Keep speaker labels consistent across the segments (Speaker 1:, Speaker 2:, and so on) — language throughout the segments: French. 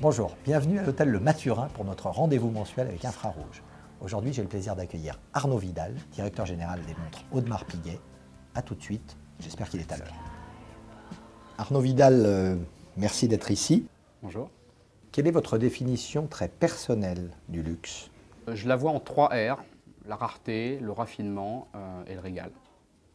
Speaker 1: Bonjour, bienvenue à l'hôtel Le Mathurin pour notre rendez-vous mensuel avec Infrarouge. Aujourd'hui, j'ai le plaisir d'accueillir Arnaud Vidal, directeur général des montres Audemars Piguet. A tout de suite, j'espère qu'il est à l'heure. Arnaud Vidal, merci d'être ici.
Speaker 2: Bonjour.
Speaker 1: Quelle est votre définition très personnelle du luxe?
Speaker 2: Je la vois en 3 R, la rareté, le raffinement et le régal.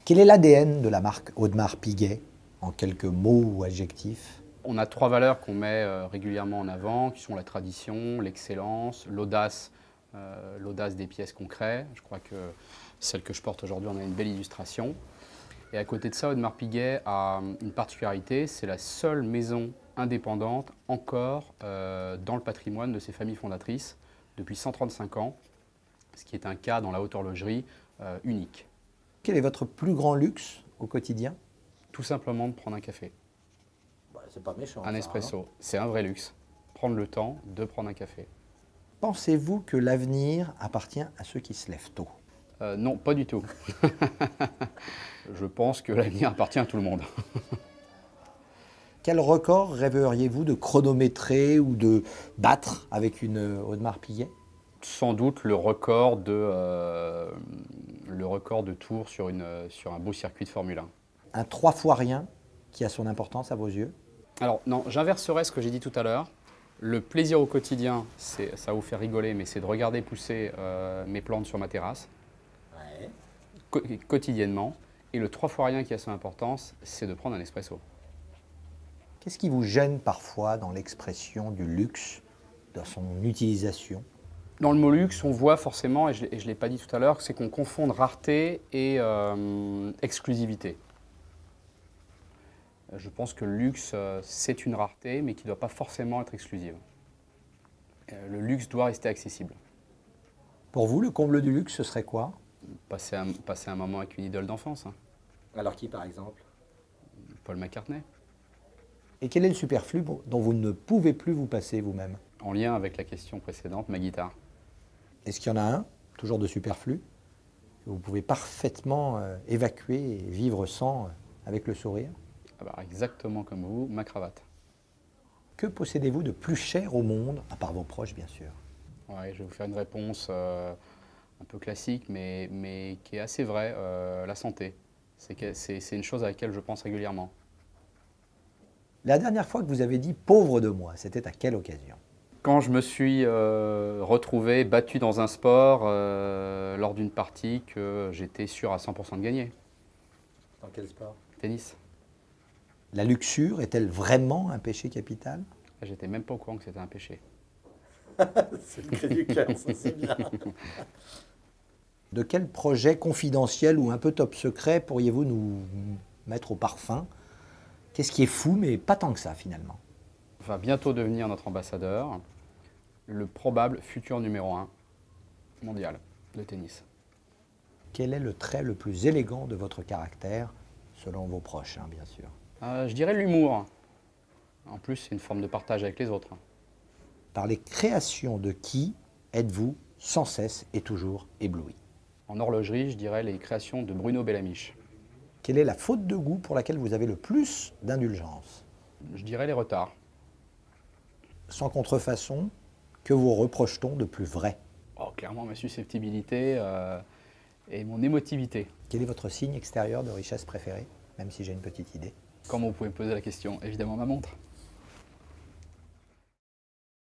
Speaker 1: Quel est l'ADN de la marque Audemars Piguet, en quelques mots ou adjectifs?
Speaker 2: On a 3 valeurs qu'on met régulièrement en avant, qui sont la tradition, l'excellence, l'audace des pièces qu'on crée. Je crois que celle que je porte aujourd'hui en a une belle illustration. Et à côté de ça, Audemars Piguet a une particularité, c'est la seule maison indépendante encore dans le patrimoine de ses familles fondatrices depuis 135 ans, ce qui est un cas dans la haute horlogerie unique.
Speaker 1: Quel est votre plus grand luxe au quotidien?
Speaker 2: Tout simplement de prendre un café.
Speaker 1: C'est pas méchant.
Speaker 2: Un espresso, c'est un vrai luxe. Prendre le temps de prendre un café.
Speaker 1: Pensez-vous que l'avenir appartient à ceux qui se lèvent tôt?
Speaker 2: Non, pas du tout. Je pense que l'avenir appartient à tout le monde.
Speaker 1: Quel record rêveriez-vous de chronométrer ou de battre avec une Audemars Piguet?
Speaker 2: Sans doute le record de tours sur un beau circuit de Formule 1.
Speaker 1: Un 3 fois rien qui a son importance à vos yeux?
Speaker 2: Alors non, j'inverserai ce que j'ai dit tout à l'heure. Le plaisir au quotidien, ça va vous faire rigoler, mais c'est de regarder pousser mes plantes sur ma terrasse, quotidiennement. Et le 3 fois rien qui a son importance, c'est de prendre un espresso.
Speaker 1: Qu'est-ce qui vous gêne parfois dans l'expression du luxe, dans son utilisation?
Speaker 2: Dans le mot luxe, on voit forcément, et je ne l'ai pas dit tout à l'heure, c'est qu'on confonde rareté et exclusivité. Je pense que le luxe, c'est une rareté, mais qui ne doit pas forcément être exclusive. Le luxe doit rester accessible.
Speaker 1: Pour vous, le comble du luxe, ce serait quoi?
Speaker 2: Passer un moment avec une idole d'enfance. Hein.
Speaker 1: Alors qui, par exemple?
Speaker 2: Paul McCartney.
Speaker 1: Et quel est le superflu dont vous ne pouvez plus vous passer vous-même?
Speaker 2: En lien avec la question précédente, ma guitare.
Speaker 1: Est-ce qu'il y en a un, toujours de superflu, que vous pouvez parfaitement évacuer et vivre sans avec le sourire?
Speaker 2: Exactement comme vous, ma cravate.
Speaker 1: Que possédez-vous de plus cher au monde, à part vos proches bien sûr?
Speaker 2: Ouais, je vais vous faire une réponse un peu classique, mais qui est assez vraie. La santé, c'est une chose à laquelle je pense régulièrement.
Speaker 1: La dernière fois que vous avez dit « pauvre de moi », c'était à quelle occasion?
Speaker 2: Quand je me suis retrouvé battu dans un sport lors d'une partie que j'étais sûr à 100% de gagner.
Speaker 1: Dans quel sport?
Speaker 2: Tennis.
Speaker 1: La luxure est-elle vraiment un péché capital?
Speaker 2: J'étais même pas au courant que c'était un péché.
Speaker 1: C'est le cri du cœur, ça c'est bien. De quel projet confidentiel ou un peu top secret pourriez-vous nous mettre au parfum? Qu'est-ce qui est fou, mais pas tant que ça finalement?
Speaker 2: Va bientôt devenir notre ambassadeur, le probable futur numéro 1 mondial de tennis.
Speaker 1: Quel est le trait le plus élégant de votre caractère, selon vos proches, bien sûr?
Speaker 2: Je dirais l'humour. En plus, c'est une forme de partage avec les autres.
Speaker 1: Par les créations de qui êtes-vous sans cesse et toujours ébloui?
Speaker 2: En horlogerie, je dirais les créations de Bruno Bellamiche.
Speaker 1: Quelle est la faute de goût pour laquelle vous avez le plus d'indulgence?
Speaker 2: Je dirais les retards.
Speaker 1: Sans contrefaçon, que vous reproche-t-on de plus vrai?
Speaker 2: Clairement, ma susceptibilité et mon émotivité.
Speaker 1: Quel est votre signe extérieur de richesse préféré, même si j'ai une petite idée?
Speaker 2: Comment vous pouvez me poser la question? Évidemment, ma montre.